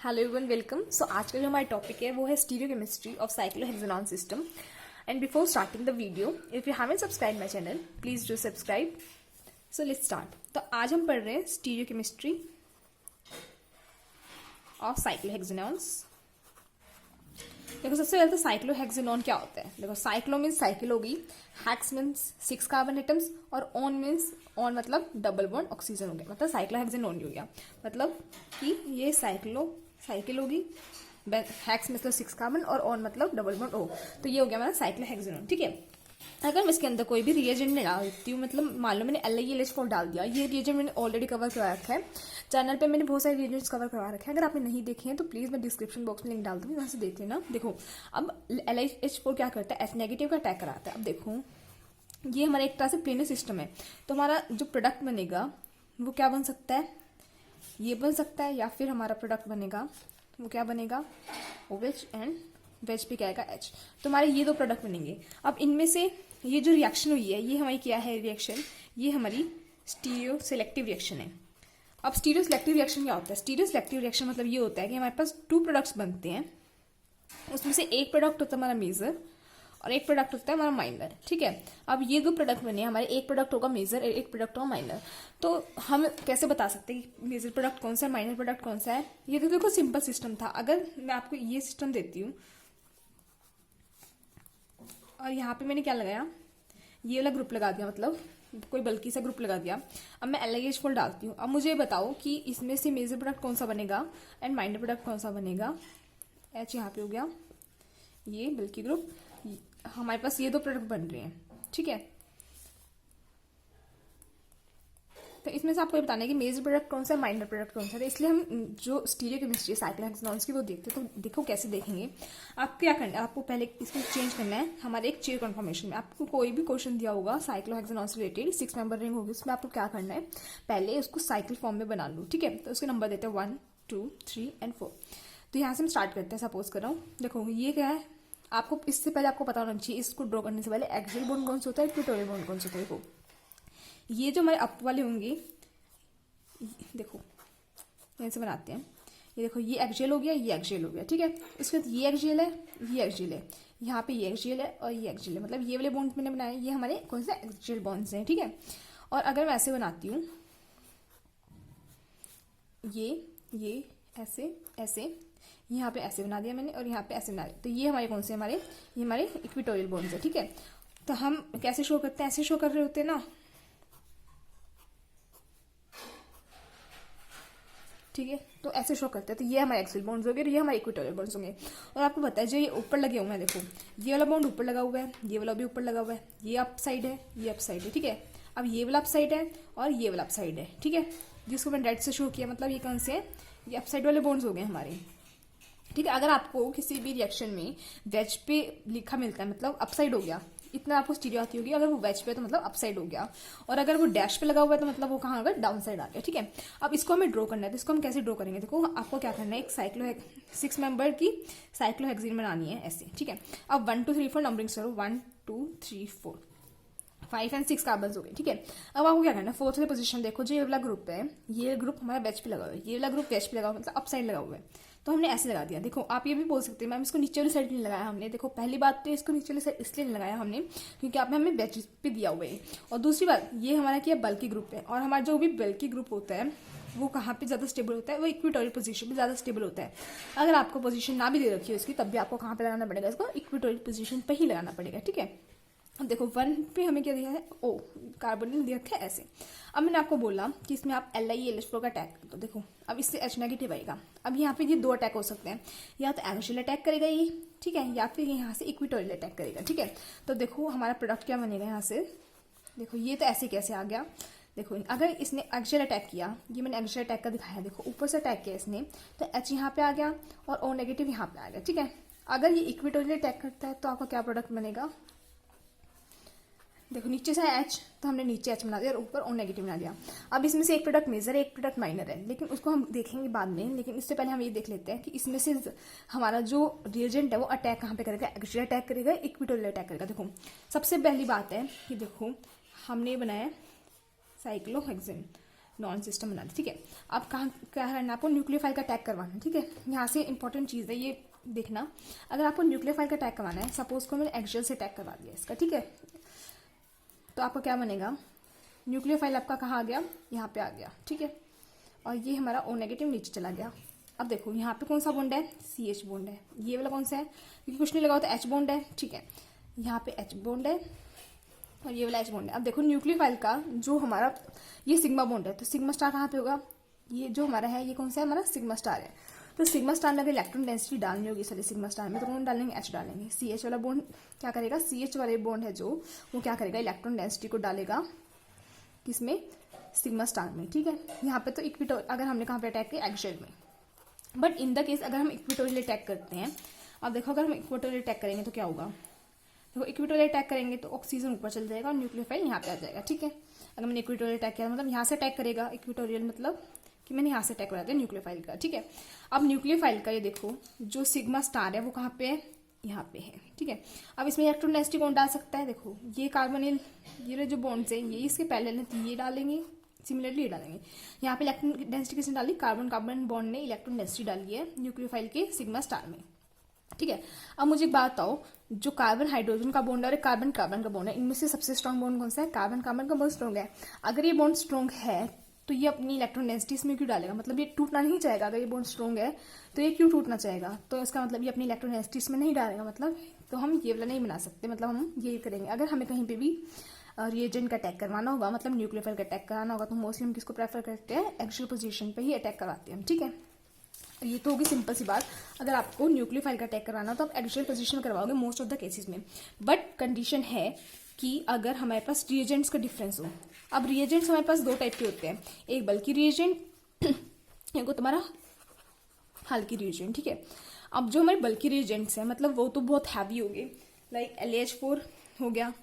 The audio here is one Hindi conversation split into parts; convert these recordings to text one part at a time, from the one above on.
Hello everyone, welcome. सो आज का जो हमारा टॉपिक है वो है stereochemistry of cyclohexanone system. And before starting the video, if you haven't subscribe my channel, please do subscribe. So let's start. तो आज हम पढ़ रहे हैं स्टीरियोकेमिस्ट्री ऑफ साइक्लोहेक्सेनॉन्स। देखो, सबसे पहले तो साइक्लोहेक्सेनॉन क्या होता है। देखो, साइक्लो मीन्स साइकिल होगी, हेक्स मीन्स 6 कार्बन एटम्स, और ऑन मीन्स ऑन मतलब डबल बॉन्ड ऑक्सीजन हो गया, मतलब साइक्लोहेक्सेनॉन हो गया। मतलब कि ये साइकिल होगी, हेक्स मतलब 6 कार्बन और ऑन मतलब डबल बॉन्ड ओ, तो ये हो गया हमारा साइक्लोहेक्सेनॉन। ठीक है। अगर मैं इसके अंदर कोई भी रिएजेंट नहीं डाल देती हूँ, मतलब मान लो मैंने LiAlH4 डाल दिया, ये रिएजेंट मैंने ऑलरेडी कवर करवा रखा है चैनल पे, मैंने बहुत सारे रिएजेंट्स कवर करवा रखे हैं। अगर आपने नहीं देखे हैं तो प्लीज मैं डिस्क्रिप्शन बॉक्स में लिंक डाल दूंगी, वहां से देख लेना। देखो, अब LiH4 क्या करता है, H- का अटैक कराता है। अब देखो, ये हमारा एक तरह से प्लेनर सिस्टम है, तो हमारा जो प्रोडक्ट बनेगा वो क्या बन सकता है, ये बन सकता है, या फिर हमारा प्रोडक्ट बनेगा वो क्या बनेगा, OH एंड वेज पे क्या आएगा H। तो हमारे ये दो प्रोडक्ट बनेंगे। अब इनमें से ये जो रिएक्शन हुई है, ये हमारी क्या है रिएक्शन, ये हमारी स्टीरियो सेलेक्टिव रिएक्शन है। अब स्टीरियो सेलेक्टिव रिएक्शन क्या होता है, स्टीरियो सेलेक्टिव रिएक्शन मतलब ये होता है कि हमारे पास 2 प्रोडक्ट्स बनते हैं, उसमें से एक प्रोडक्ट होता है हमारा मेजर और एक प्रोडक्ट होता है हमारा माइनर। ठीक है। अब ये 2 प्रोडक्ट बने, हमारे एक प्रोडक्ट होगा मेजर, एक प्रोडक्ट होगा माइनर। तो हम कैसे बता सकते हैं कि मेजर प्रोडक्ट कौन सा है, माइनर प्रोडक्ट कौन सा है। ये तो देखो सिंपल सिस्टम था। अगर मैं आपको ये सिस्टम देती हूँ और यहाँ पे मैंने क्या लगाया, ये वाला ग्रुप लगा दिया, मतलब कोई बल्कि सा ग्रुप लगा दिया। अब मैं LiH4 डालती हूँ। अब मुझे बताओ कि इसमें से मेजर प्रोडक्ट कौन सा बनेगा एंड माइनर प्रोडक्ट कौन सा बनेगा। H यहाँ पे हो गया, ये बल्कि ग्रुप, हमारे पास ये 2 प्रोडक्ट बन रहे हैं। ठीक है। तो इसमें से आपको ये बताना है कि मेजर प्रोडक्ट कौन सा है, माइनर प्रोडक्ट कौन सा है। इसलिए हम जो स्टीरियोकेमिस्ट्री साइक्लोहेक्सेनॉन्स की वो देखते हैं। तो देखो कैसे देखेंगे। आप क्या करना है, आपको पहले इसको चेंज करना है हमारे एक चेयर कन्फर्मेशन में। आपको कोई भी क्वेश्चन दिया होगा साइक्लोहेक्सेनॉन्स से रिलेटेड, 6 मेंबर रिंग होगी, उसमें आपको क्या करना है, पहले उसको साइकिल फॉर्म में बना लो। ठीक है। तो उसके नंबर देते हैं 1, 2, 3 एंड 4। तो यहाँ से हम स्टार्ट करते हैं। सपोज कर रहा हूँ, देखो ये क्या है, आपको इससे पहले आपको पता होना चाहिए, इसको ड्रॉ करने से पहले एक्सियल बॉन्ड कौन सा होता है, इक्वेटोरियल बॉन्ड कौन सा होता है। देखो, ये जो हमारे अप वाले होंगे, देखो यहाँ से बनाते हैं, ये देखो ये एक्सियल हो गया, ये एक्सियल हो गया। ठीक है। इसके बाद ये एक्सियल है, ये एक्सियल है, यहाँ पे ये एक्सियल है और ये एक्सियल है, मतलब ये वाले बॉन्ड मैंने बनाए, ये हमारे कौन से एक्सियल बॉन्ड्स हैं। ठीक है। और अगर मैं ऐसे बनाती हूँ, ये ऐसे ऐसे, यहाँ पे ऐसे बना दिया मैंने और यहाँ पे ऐसे बना दिया, तो ये हमारे कौन से, ये हमारे इक्वेटोरियल बॉन्ड्स है। ठीक है। तो हम कैसे शो करते हैं, ऐसे शो कर रहे होते हैं ना। ठीक है। तो ऐसे शो करते हैं। तो ये हमारे एक्सियल बॉन्ड्स हो गए और ये हमारे इक्वेटोरियल बॉन्ड्स होंगे। और आपको पता है जो ये ऊपर लगे हुए हैं, देखो ये वाला बॉन्ड ऊपर लगा हुआ है, ये वाला भी ऊपर लगा हुआ है, ये अप साइड है, ये अप साइड है। ठीक है। अब ये वाला अप साइड है और ये वाला अप साइड है। ठीक है। जिसको मैंने रेड से शो किया, मतलब ये कौन से हैं, ये अप साइड वाले बॉन्ड्स हो गए हमारे। ठीक है। अगर आपको किसी भी रिएक्शन में वेज पे लिखा मिलता है, मतलब अपसाइड हो गया, इतना आपको स्टीरियो आती होगी। अगर वो वेज पे तो मतलब अपसाइड हो गया, और अगर वो डैश पे लगा हुआ है तो मतलब वो कहाँ आ गया, डाउन साइड आ गया। ठीक है। अब इसको हमें ड्रॉ करना है, तो इसको हम कैसे ड्रॉ करेंगे। देखो, आपको क्या करना है, एक 6 मेंबर की साइक्लोहेक्सेन बनानी है ऐसे। ठीक है। अब 1, 2, 3, 4 नंबरिंग करो, 1, 2, 3, 4, 5 एंड 6 कार्बन हो गए। ठीक है। अब आपको क्या करना है, 4th पोजीशन देखो, जो ये वाला ग्रुप है, ये ग्रुप हमारा वेज पे लगा हुआ है, ये वाला ग्रुप वेज पे लगा हुआ है, मतलब अप साइड लगा हुआ है। तो हमने ऐसे लगा दिया। देखो, आप ये भी बोल सकते हैं मैम इसको नीचे वाली साइड नहीं लगाया हमने। देखो, पहली बात तो इसको नीचे वाली साइड इसलिए नहीं लगाया हमने क्योंकि आपने हमें वेज पे दिया हुआ है, और दूसरी बात ये हमारा क्या बल्कि ग्रुप है, और हमारा जो भी बल्कि ग्रुप होता है वो कहाँ पे ज़्यादा स्टेबल होता है, वो इक्वेटोरियल पोजीशन पे ज़्यादा स्टेबल होता है। अगर आपको पोजीशन ना भी दे रखी हो इसकी, तब भी आपको कहाँ पे लगाना पड़ेगा, इसको इक्वेटोरियल पोजीशन पे ही लगाना पड़ेगा। ठीक है। अब देखो 1 पे हमें क्या दिया है, ओ कार्बोनिल दिया रखा है ऐसे। अब मैंने आपको बोला कि इसमें आप LiAlH4 का अटैक, तो देखो अब इससे H नेगेटिव आएगा। अब यहाँ पे ये 2 अटैक हो सकते हैं, या तो एक्सियल अटैक करेगा ये, ठीक है, या फिर यहाँ से इक्वेटोरियल अटैक करेगा। ठीक है। तो देखो हमारा प्रोडक्ट क्या बनेगा यहाँ से, देखो ये तो ऐसे कैसे आ गया। देखो, अगर इसने एक्सियल अटैक किया, ये मैंने एक्सियल अटैक का दिखाया, देखो ऊपर से अटैक किया इसने, तो H यहाँ पे आ गया और O नेगेटिव यहाँ पे आ गया। ठीक है। अगर ये इक्वेटोरियल अटैक करता है तो आपका क्या प्रोडक्ट बनेगा, देखो नीचे से H, तो हमने नीचे H बना दिया और ऊपर O नेगेटिव बना दिया। अब इसमें से एक प्रोडक्ट मेजर है, एक प्रोडक्ट माइनर है, लेकिन उसको हम देखेंगे बाद में। लेकिन इससे पहले हम ये देख लेते हैं कि इसमें से हमारा जो रिएजेंट है वो अटैक कहाँ पे करेगा, एक्सियल अटैक करेगा, इक्वेटोरियल अटैक करेगा। देखो, सबसे पहली बात है कि देखो हमने बनाया साइक्लोहेक्सेन, नॉन सिस्टम बना दी, ठीक है। अब कहाँ क्या करना आपको, न्यूक्लियोफाइल का टैग करवाना है, ठीक है। यहाँ से इंपॉर्टेंट चीज़ है ये देखना, अगर आपको न्यूक्लियोफाइल का टैग करवाना है, सपोज को मैंने एक्सियल से टैग करवा दिया इसका, ठीक है, तो आपका क्या बनेगा, न्यूक्लियोफाइल आपका कहाँ आ गया, यहाँ पे आ गया, ठीक है। और ये हमारा O नेगेटिव नीचे चला गया। अब देखो यहाँ पे कौन सा बॉन्ड है, CH बॉन्ड है, ये वाला कौन सा है, क्योंकि कुछ नहीं लगा होता H बॉन्ड है, ठीक है। यहाँ पे H बॉन्ड है और ये वाला H बॉन्ड है। अब देखो न्यूक्लियोफाइल का जो हमारा ये सिग्मा बॉन्ड है, तो सिग्मा स्टार कहाँ पे होगा, ये जो हमारा है ये कौन सा है, हमारा सिग्मा स्टार है। तो सिग्मा स्टार में अगर इलेक्ट्रॉन डेंसिटी डालनी होगी सॉरी सिग्मा स्टार में, तो कौन डालेंगे, H डालेंगे। CH वाला बॉन्ड क्या करेगा, CH वाले बॉन्ड है जो, वो क्या करेगा, इलेक्ट्रॉन डेंसिटी को डालेगा किसमें, सिग्मा स्टार में, ठीक है। यहाँ पे तो इक्विटोरियल, अगर हमने कहाँ पे अटैक किया, एक्सियल में। बट इन द केस अगर हम इक्विटोरियल अटैक करते हैं, अब देखो अगर हम इक्विटोरियल अटैक करेंगे तो क्या होगा, देखो इक्विटोरियल अटैक करेंगे तो ऑक्सीजन ऊपर चल जाएगा और न्यूक्लियोफाइल यहाँ पे आ जाएगा, ठीक है। अगर मैंने इक्विटोरियल अटैक किया मतलब यहाँ से अटैक करेगा, इक्विटोरियल मतलब कि मैंने यहाँ से अटैक करा दिया न्यूक्लियोफाइल का, ठीक है। अब न्यूक्लियोफाइल का ये देखो जो सिग्मा स्टार है वो कहाँ पे है, यहाँ पे है, ठीक है। अब इसमें इलेक्ट्रॉन डेंसिटी कौन डाल सकता है, देखो ये कार्बोनिल, ये जो बॉन्ड्स है ये इसके पैरेलल है तो ये डालेंगे, सिमिलरली ये डालेंगे। यहाँ पे इलेक्ट्रॉन डेंसिटी किसने डाली, कार्बन कार्बन बॉन्ड ने इलेक्ट्रॉन डेंसिटी डाली है न्यूक्लियोफाइल के सिग्मा स्टार में, ठीक है। अब मुझे एक बात बताओ, जो कार्बन हाइड्रोजन का बॉन्ड है और कार्बन कार्बन का बॉन्ड है, इनमें से सबसे स्ट्रॉन्ग बॉन्ड कौन सा है, कार्बन कार्बन का बॉन्ड स्ट्रॉन्ग है। अगर ये बॉन्ड स्ट्रॉन्ग है तो ये अपनी इलेक्ट्रॉन डेंसिटी इसमें क्यों डालेगा, मतलब ये टूटना नहीं चाहेगा। अगर ये बॉन्ड स्ट्रॉन्ग है तो ये क्यों टूटना चाहेगा, तो इसका मतलब ये अपनी इलेक्ट्रॉन डेंसिटी इसमें नहीं डालेगा, मतलब तो हम ये वाला नहीं बना सकते, मतलब हम ये करेंगे। अगर हमें कहीं पे भी रिएजेंट का अटैक करवाना होगा, मतलब न्यूक्लियोफाइल का अटैक कराना होगा, तो मोस्टली हम किसको प्रेफर करते हैं, एक्सियल पोजीशन पे ही अटैक करवाते हैं, ठीक है। ये तो होगी सिंपल सी बात, अगर आपको न्यूक्लियोफाइल का अटैक कराना हो तो आप एक्सियल पोजीशन करवाओगे मोस्ट ऑफ द केसेस में। बट कंडीशन है कि अगर हमारे पास रिएजेंट्स का डिफरेंस हो। अब रिएजेंट्स हमारे पास दो टाइप के होते हैं, एक बल्कि रिएजेंट, एक तुम्हारा हल्की रिएजेंट, ठीक है। अब जो हमारे बल्कि रिएजेंट्स हैं मतलब वो तो बहुत हैवी हो गए, लाइक LaH4 हो गया,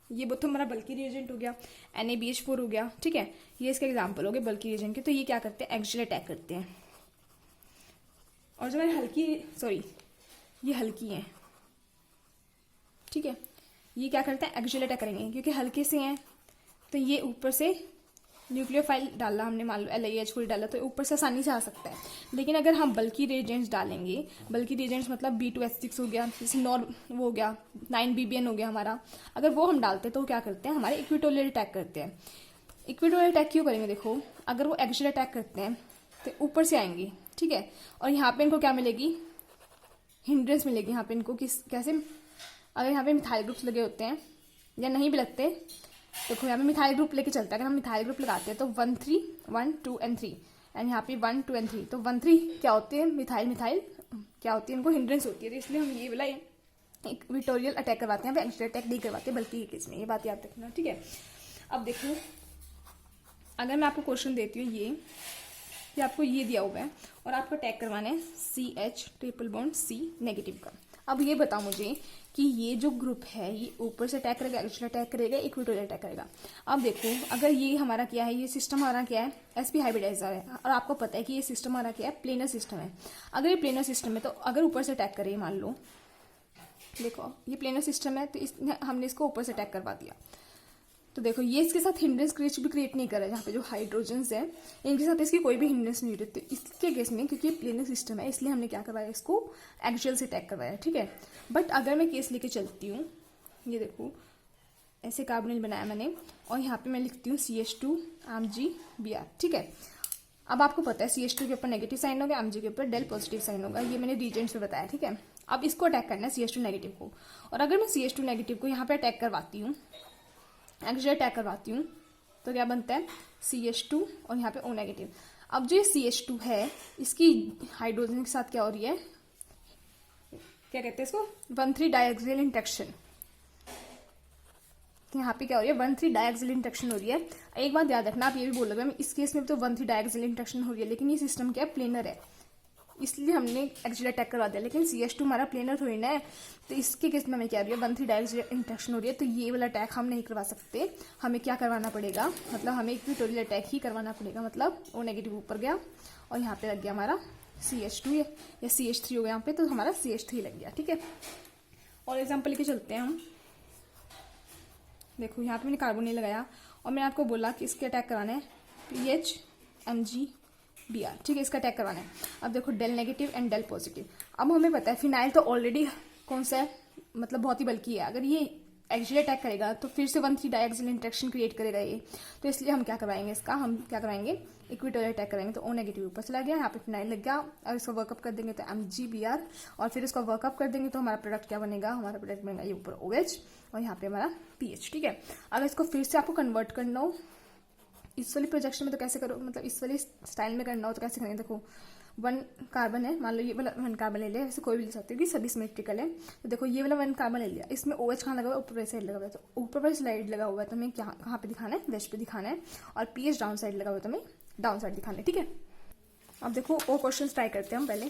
ये तो हमारा बल्कि रिएजेंट हो गया, NaBH4 हो गया, ठीक है। ये इसके एग्जाम्पल हो गए बल्कि रिएजेंट के। तो ये क्या करते हैं, एक्सियल अटैक करते हैं। और जो हमारी हल्की, सॉरी ये हल्की हैं, ठीक है, ये क्या करते हैं, एक्सियल अटैक करेंगे, क्योंकि हल्के से हैं तो ये ऊपर से न्यूक्लियोफाइल डाला हमने, मान लो LaH4 डाला तो ऊपर से आसानी से आ सकता है। लेकिन अगर हम बल्कि रिएजेंट्स डालेंगे, बल्कि रिएजेंट्स मतलब B2H6 हो गया, जैसे वो हो गया 9BBN हो गया हमारा, अगर वो हम डालते हैं तो क्या करते हैं, हमारे इक्विटोरियल अटैक करते हैं। इक्विटोरियल अटैक क्यों करेंगे, देखो अगर वो एक्सियल अटैक करते हैं तो ऊपर से आएंगे, ठीक है। और यहाँ पे इनको क्या मिलेगी, हिंड्रेंस मिलेगी यहाँ पे इनको, किस कैसे, अगर यहाँ पे मिथाइल ग्रुप्स लगे होते हैं या नहीं भी लगते, देखो यहाँ पे मिथाइल ग्रुप लेके चलता है। अगर हम मिथाइल ग्रुप लगाते हैं तो 1 3 1 2 and 3, एंड यहाँ पे 1 2 and 3, तो 1 3 क्या होती है, मिथाइल मिथाइल क्या होती है, इनको हिंड्रेंस होती है, तो इसलिए हम ये वाला इक्विटोरियल अटैक करवाते हैं, एक्सियल अटैक नहीं करवाते बल्कि ये केस में, ये बात याद रखना, ठीक है। अब देखो अगर मैं आपको क्वेश्चन देती हूँ ये कि आपको ये दिया हुआ है और आपको अटैक करवाना है CH triple bond C negative का। अब ये बताओ मुझे कि ये जो ग्रुप है ये ऊपर से अटैक करेगा, एक्सियल अटैक करेगा, इक्विटोरियल अटैक करेगा। अब देखो अगर ये हमारा क्या है, ये सिस्टम हमारा क्या है, sp हाइब्रिडाइजर है, और आपको पता है कि ये सिस्टम हमारा क्या है, प्लेनर सिस्टम है। अगर ये प्लेनर सिस्टम है तो अगर ऊपर से अटैक करे, मान लो देखो ये प्लेनर सिस्टम है तो हमने इसको ऊपर से अटैक करवा दिया, तो देखो ये इसके साथ हिंड्रेंस भी क्रिएट नहीं कर रहा है। जहाँ पे जो हाइड्रोजन्स है इनके साथ इसकी कोई भी हिंड्रेंस नहीं रहती। तो इसके केस में क्योंकि ये प्लेनर सिस्टम है इसलिए हमने क्या करवाया, इसको एक्सियल से अटैक करवाया, ठीक है। बट अगर मैं केस लेके चलती हूँ, ये देखो ऐसे कार्बोनिल बनाया मैंने और यहाँ पे मैं लिखती हूँ CH2 MgBr, ठीक है। अब आपको पता है CH2 के ऊपर नेगेटिव साइन होगा, Mg के ऊपर डेल पॉजिटिव साइन होगा, ये मैंने रिएजेंट्स में बताया, ठीक है। अब इसको अटैक करना है CH2 नेगेटिव को, और अगर मैं CH2 नेगेटिव को यहाँ पे अटैक करवाती हूँ, एक्सियल अटैक करवाती हूँ, तो क्या बनता है CH2 और यहाँ पे O नेगेटिव। अब जो ये CH2 है इसकी हाइड्रोजन के साथ क्या हो रही है, क्या कहते हैं इसको, 1,3 डायएक्सियल इंटरेक्शन। यहाँ पे क्या हो रही है, 1,3 डायएक्सियल इंटरेक्शन हो रही है। एक बात याद रखना, आप ये भी बोलोगे इस केस में तो 1,3 डायएक्सियल इंटरेक्शन हो रही है, लेकिन ये सिस्टम क्या है, प्लेनर है, इसलिए हमने एक्सियल अटैक करवा दिया। लेकिन CH2 हमारा प्लेनर थोड़ी ना है, तो इसके केस में हमें क्या हो रही है, 1,3 डायरेक्ट इंटरेक्शन हो रही है, तो ये वाला अटैक हम नहीं करवा सकते। हमें क्या करवाना पड़ेगा, मतलब हमें इक्विटोरियल अटैक ही करवाना पड़ेगा। मतलब O नेगेटिव ऊपर गया और यहाँ पे लग गया हमारा CH2 या CH3 हो गया यहाँ पे, तो हमारा CH3 लग गया, ठीक है। और एग्जाम्पल लेके चलते हैं हम। देखो यहाँ पे मैंने कार्बोनिल लगाया और मैंने आपको बोला कि इसके अटैक कराना है PHMgBr, ठीक है, इसका टैग करवाना है। अब देखो del negative and del positive. अब हमें पता है फिनाइल तो ऑलरेडी कौन सा है, मतलब बहुत ही बल्कि है। अगर ये एक्सियल अटैक करेगा तो फिर से 1,3 डायएक्सियल इंटरेक्शन क्रिएट करेगा ये, तो इसलिए हम क्या करवाएंगे, इसका हम क्या कराएंगे, इक्विटोरियल अटैक करेंगे। तो O नेगेटिव ऊपर चला गया, यहाँ पे फिनाइल लग गया, और इसको वर्कअप कर देंगे तो MgBr, और फिर इसको वर्कअप कर देंगे तो हमारा प्रोडक्ट क्या बनेगा, हमारा प्रोडक्ट बनेगा ये ऊपर OH और यहाँ पे हमारा pH, ठीक है। अगर इसको फिर से आपको कन्वर्ट करना हो इस वाली प्रोजेक्शन में तो कैसे करो, मतलब इस वाली स्टाइल में करना हो तो कैसे करेंगे। देखो 1 कार्बन है, मान लो ये वाला 1 कार्बन ले लिया, वैसे कोई भी ले सकते हो कि सभी सिमेट्रिकल है। तो देखो ये वाला 1 कार्बन ले लिया, इसमें OH कहाँ लगा हुआ है, ऊपर वाली साइड लगा हुआ है। तो ऊपर वाली साइड लगा हुआ है तो हमें कहाँ पे दिखाना है, वेस्ट पे दिखाना है, और pH डाउन साइड लगा हुआ है तो हमें डाउन साइड दिखाना है, ठीक है। अब देखो वो क्वेश्चन ट्राई करते हैं हम पहले।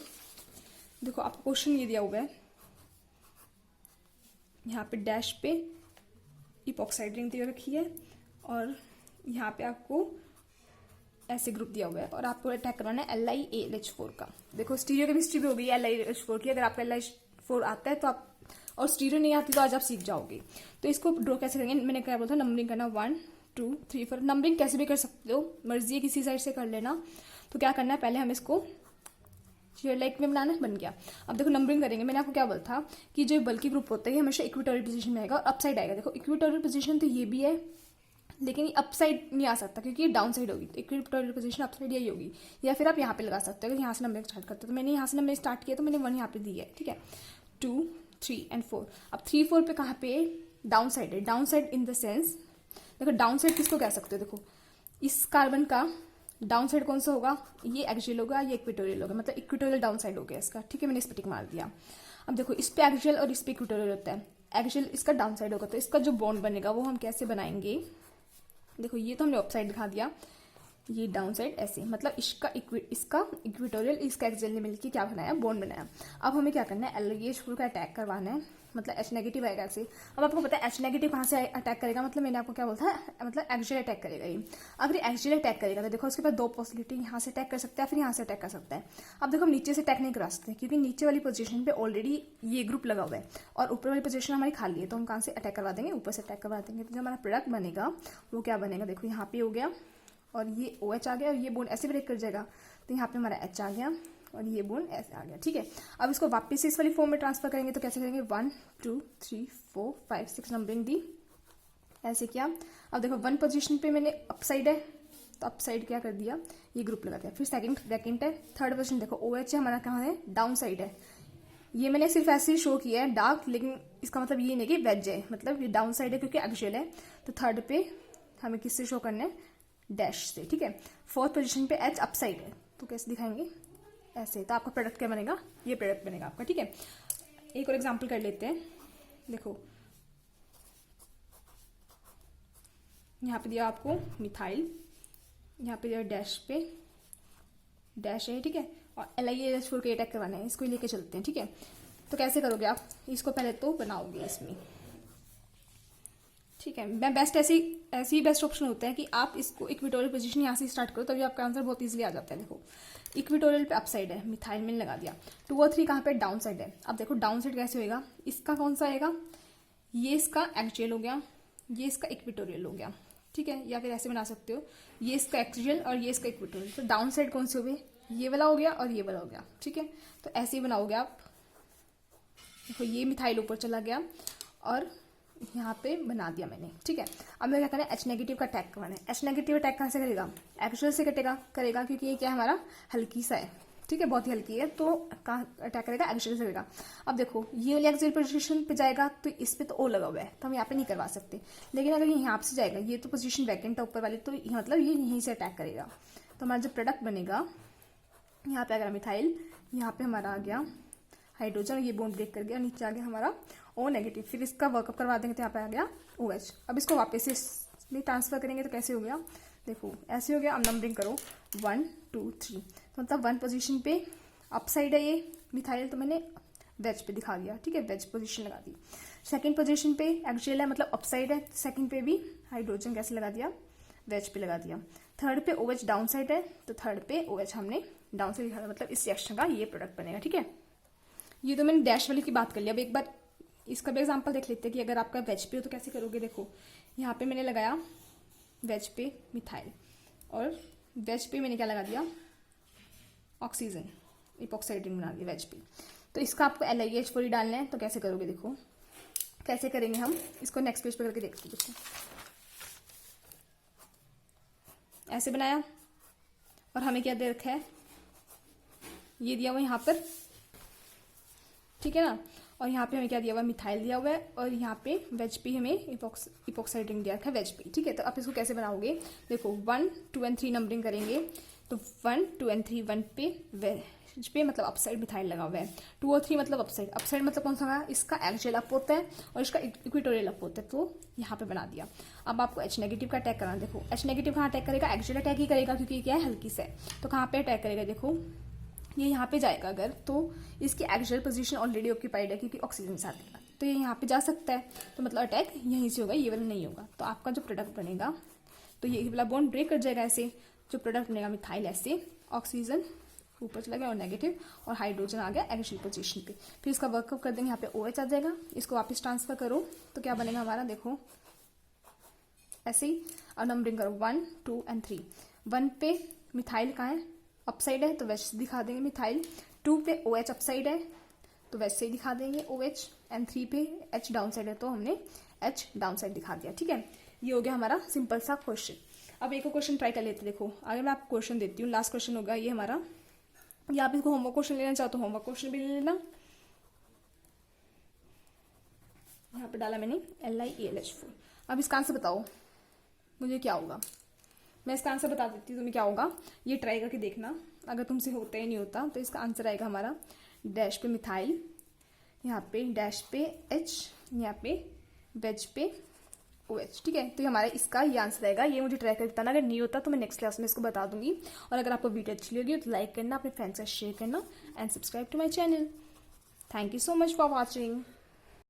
देखो आपको क्वेश्चन ये दिया हुआ है, यहाँ पे डैश पे इपॉक्साइड रिंग दे रखी है, और यहाँ पे आपको ऐसे ग्रुप दिया हुआ है, और आपको अटैक करवाना है LiAlH4 का। देखो स्टीरियो केमिस्ट्री भी हो गई LiAlH4 की, अगर आपका LiAlH4 आता है तो आप, और स्टीरियो नहीं आती तो आज आप सीख जाओगे। तो इसको ड्रॉ कैसे करेंगे, मैंने क्या बोला था, नंबरिंग करना 1 2 3 4, नंबरिंग कैसे भी कर सकते हो, मर्जी है किसी साइड से कर लेना। तो क्या करना है, पहले हम इसको शेयर लाइक में बनाना है, बन गया। अब देखो नंबरिंग करेंगे, मैंने आपको क्या बोला था कि जो बल्कि ग्रुप होता है हमेशा इक्विटोरियल पोजीशन में आएगा और अपसाइड आएगा। देखो इक्विटोरियल पोजीशन तो ये भी है, लेकिन ये अपसाइड नहीं आ सकता क्योंकि ये डाउन साइड होगी। तो इक्विटोरियल पोजीशन अपसाइड यही होगी, या फिर आप यहाँ पे लगा सकते हो। अगर यहाँ से नंबरिंग स्टार्ट करते हो, तो मैंने यहाँ से नंबरिंग स्टार्ट किया तो मैंने 1 यहाँ पे दी है, ठीक है, 2 3 एंड 4। अब 3 4 पे कहाँ पे डाउन साइड है, down side in the sense, देखो डाउन साइड किसको कह सकते हो, देखो इस कार्बन का डाउन साइड कौन सा होगा, ये एक्सियल होगा, ये इक्विटोरियल होगा, मतलब इक्विटोरियल डाउन साइड हो गया इसका, ठीक है। मैंने इस पे टिक मार दिया। अब देखो इस पे एक्सियल और इस पे इक्विटोरियल होता है, एक्सियल इसका डाउन साइड होगा, तो इसका जो बॉन्ड बनेगा वो हम कैसे बनाएंगे। देखो ये तो हमने अप साइड दिखा दिया, ये डाउन साइड ऐसे, मतलब इसका इक्विटोरियल इसका एक्सियल ने मिलकर क्या बनाया, बॉन्ड बनाया। अब हमें क्या करना है, LiH4 का अटैक करवाना है, मतलब H नेगेटिव आएगा ऐसे। अब आपको पता है H नेगेटिव कहाँ से अटैक करेगा, मतलब मैंने आपको क्या बोला था, मतलब एक्सियल अटैक करेगा ये। अगर एक्सियल अटैक करेगा तो देखो उसके पास 2 पॉसिबिलिटी, यहाँ से अटैक कर सकता है, फिर यहाँ से अटैक कर सकता है। अब देखो हम नीचे से अटैक नहीं करा सकते क्योंकि नीचे वाली पोजीशन पे ऑलरेडी ये ग्रुप लगा हुआ है, और ऊपर वाली पोजीशन हमारी खाली है, तो हम कहाँ से अटैक करवा देंगे, ऊपर से अटैक करवा देंगे। तो जो हमारा प्रोडक्ट बनेगा वो क्या बनेगा, देखो यहाँ पे हो गया, और ये OH आ गया, और ये बोन ऐसे ब्रेक कर जाएगा, तो यहाँ पे हमारा H आ गया, और ये बोन ऐसे आ गया, ठीक है। अब इसको वापस से इस वाली फॉर्म में ट्रांसफर करेंगे तो कैसे करेंगे, 1 2 3 4 5 6 नंबरिंग दी, ऐसे किया। अब देखो 1 पोजीशन पे मैंने अप साइड है, तो अप साइड क्या कर दिया, ये ग्रुप लगा दिया। फिर सेकंड है, थर्ड पोजीशन देखो OH है हमारा, कहाँ है, डाउन साइड है। ये मैंने सिर्फ ऐसे ही शो किया है डार्क, लेकिन इसका मतलब ये नहीं कि वेज है, मतलब ये डाउन साइड है क्योंकि एक्सियल है। तो थर्ड पे हमें किससे शो करना है, डैश से, ठीक है। फोर्थ पोजीशन पे H अपसाइड है, तो कैसे दिखाएंगे, ऐसे। तो आपका प्रोडक्ट क्या बनेगा, ये प्रोडक्ट बनेगा आपका, ठीक है। एक और एग्जांपल कर लेते हैं। देखो यहाँ पे दिया आपको मिथाइल, यहाँ पे दिया डैश पे डैश है, ठीक है, और LiAlH4 के अटैक करवाना है, इसको लेके चलते हैं, ठीक है। तो कैसे करोगे आप, इसको पहले तो बनाओगे इसमें, ठीक है। मैं बेस्ट ऐसी ही बेस्ट ऑप्शन होता है कि आप इसको इक्विटोरियल पोजीशन यहाँ से स्टार्ट करो, तभी आपका आंसर बहुत इजीली आ जाता है। देखो इक्विटोरियल पे अप साइड है, मिथाइल मैंने लगा दिया, 2 और 3 कहाँ पे डाउन साइड है। अब देखो डाउन साइड कैसे होएगा, इसका कौन सा आएगा, ये इसका एक्सियल हो गया, ये इसका इक्विटोरियल हो गया, ठीक है। या फिर ऐसे बना सकते हो, ये इसका एक्सियल और ये इसका इक्विटोरियल। तो डाउन साइड कौन से हो गए, ये वाला हो गया और ये वाला हो गया, ठीक है। तो ऐसे ही बनाओगे आप। देखो ये मिथाइल ऊपर चला गया और यहाँ पे बना दिया मैंने, ठीक है। अब मैं क्या करना है, H नेगेटिव का अटैक करवाना है। H नेगेटिव अटैक कहाँ से करेगा, एक्सियल से करेगा क्योंकि ये क्या है, हमारा हल्की सा है, ठीक है, बहुत ही हल्की है, तो कहाँ अटैक करेगा, एक्सियल से करेगा। अब देखो ये वाली एक्सियल पोजीशन पे जाएगा तो इस पे तो O लगा हुआ है, तो हम यहाँ पे नहीं करवा सकते। लेकिन अगर ये यहाँ से जाएगा, ये तो पोजीशन वैकेंट है ऊपर वाली, तो मतलब ये यहीं से अटैक करेगा। तो हमारा जो प्रोडक्ट बनेगा, यहाँ पे आ गया मिथाइल, यहाँ पे हमारा आ गया हाइड्रोजन, ये बॉन्ड ब्रेक कर गया, नीचे आ गया हमारा O नेगेटिव। फिर इसका वर्कअप करवा देंगे तो यहाँ पे आ गया OH। अब इसको वापस से इसमें ट्रांसफर करेंगे तो कैसे हो गया, देखो ऐसे हो गया। अब नंबरिंग करो 1 2 3, तो मतलब 1 पोजीशन पे अप साइड है ये मिथाइल, तो मैंने वेज पे दिखा दिया, ठीक है, वेज पोजीशन लगा दी। सेकंड पोजीशन पे एक्सियल है, मतलब अप साइड है, सेकंड पे भी हाइड्रोजन कैसे लगा दिया, वेज पे लगा दिया। थर्ड पे OH डाउन साइड है, तो थर्ड पे OH हमने डाउन साइड दिखा दिया, मतलब इस रिएक्शन का ये प्रोडक्ट बनेगा, ठीक है। ये तो मैंने डैश वाली की बात कर लिया। अब एक बार इसका भी एग्जांपल देख लेते हैं कि अगर आपका वेज पे हो तो कैसे करोगे। देखो यहाँ पे मैंने लगाया वेज पे मिथाइल, और वेज पे मैंने क्या लगा दिया, ऑक्सीजन, इपॉक्साइड रिंग बना दिया वेज पे। तो इसका आपको LiH4 डालना है, तो कैसे करोगे, देखो कैसे करेंगे हम इसको, नेक्स्ट पेज पे करके देखते हैं। देखो ऐसे बनाया और हमें क्या दे रखा है, ये दिया हुआ यहाँ पर, ठीक है ना, और यहाँ पे हमें क्या दिया हुआ है, मिथाइल दिया हुआ है, और यहाँ पे वेज पे हमें इपॉक्साइड रिंग दिया रखा है वेज पे, ठीक है। तो आप इसको कैसे बनाओगे, देखो 1 2 और 3 नंबरिंग करेंगे, तो 1 2 और 3, 1 पे वेज पे मतलब अपसाइड मिथाइल लगा हुआ है, 2 और 3 मतलब अपसाइड, अपसाइड मतलब कौन सा है, इसका एक्सियल अप होता है और इसका इक्वेटोरियल अप होता है, तो यहाँ पे बना दिया। अब आपको H नेगेटिव का अटैक करना, देखो H नेगेटिव कहाँ अटैक करेगा, एक्सियल अटैक ही करेगा, क्योंकि क्या है हल्की से, तो कहाँ पे अटैक करेगा, देखो ये यहाँ पे जाएगा अगर, तो इसकी एक्सियल पोजीशन ऑलरेडी ऑक्यूपाइड है क्योंकि ऑक्सीजन साथ है, तो ये यहाँ पे जा सकता है, तो मतलब अटैक यहीं से होगा, ये वाला नहीं होगा। तो आपका जो प्रोडक्ट बनेगा, तो ये वाला बॉन्ड ब्रेक कर जाएगा, ऐसे जो प्रोडक्ट बनेगा मिथाइल, ऐसे ऑक्सीजन ऊपर चला गया और नेगेटिव, और हाइड्रोजन आ गया एक्सियल पोजीशन पे। फिर इसका वर्कअप कर देंगे, यहाँ पे OH आ जाएगा, इसको वापस ट्रांसफर करो तो क्या बनेगा हमारा, देखो ऐसे ही, और नंबरिंग करो 1 2 और 3। 1 पे मिथाइल कहाँ है, अपसाइड है, तो वैसे दिखा देंगे मिथाइल। 2 पे OH अपसाइड है, तो वैसे ही दिखा देंगे OH, एंड 3 पे H डाउन साइड है, तो हमने H डाउन साइड दिखा दिया, ठीक है। ये हो गया हमारा सिंपल सा क्वेश्चन। अब एक और क्वेश्चन ट्राई कर लेते, देखो आगे मैं आपको क्वेश्चन देती हूँ, लास्ट क्वेश्चन होगा ये हमारा, या आप इसको होमवर्क क्वेश्चन लेना चाहो तो होमवर्क क्वेश्चन भी ले लेना। यहाँ पे डाला मैंने LiAlH4। अब इसका आंसर बताओ मुझे क्या होगा, मैं इसका आंसर बता देती हूँ तुम्हें क्या होगा, ये ट्राई करके देखना, अगर तुमसे होता ही नहीं होता तो इसका आंसर आएगा हमारा डैश पे मिथाइल, यहाँ पे डैश पे H, यहाँ पे वेज पे OH, ठीक है। तो ये हमारा इसका ये आंसर आएगा, ये मुझे ट्राई करके बताना, अगर नहीं होता तो मैं नेक्स्ट क्लास में इसको बता दूंगी। और अगर आपको वीडियो अच्छी लगी तो लाइक करना, अपने फ्रेंड्स से शेयर करना, and subscribe to my channel. Thank you so much for watching.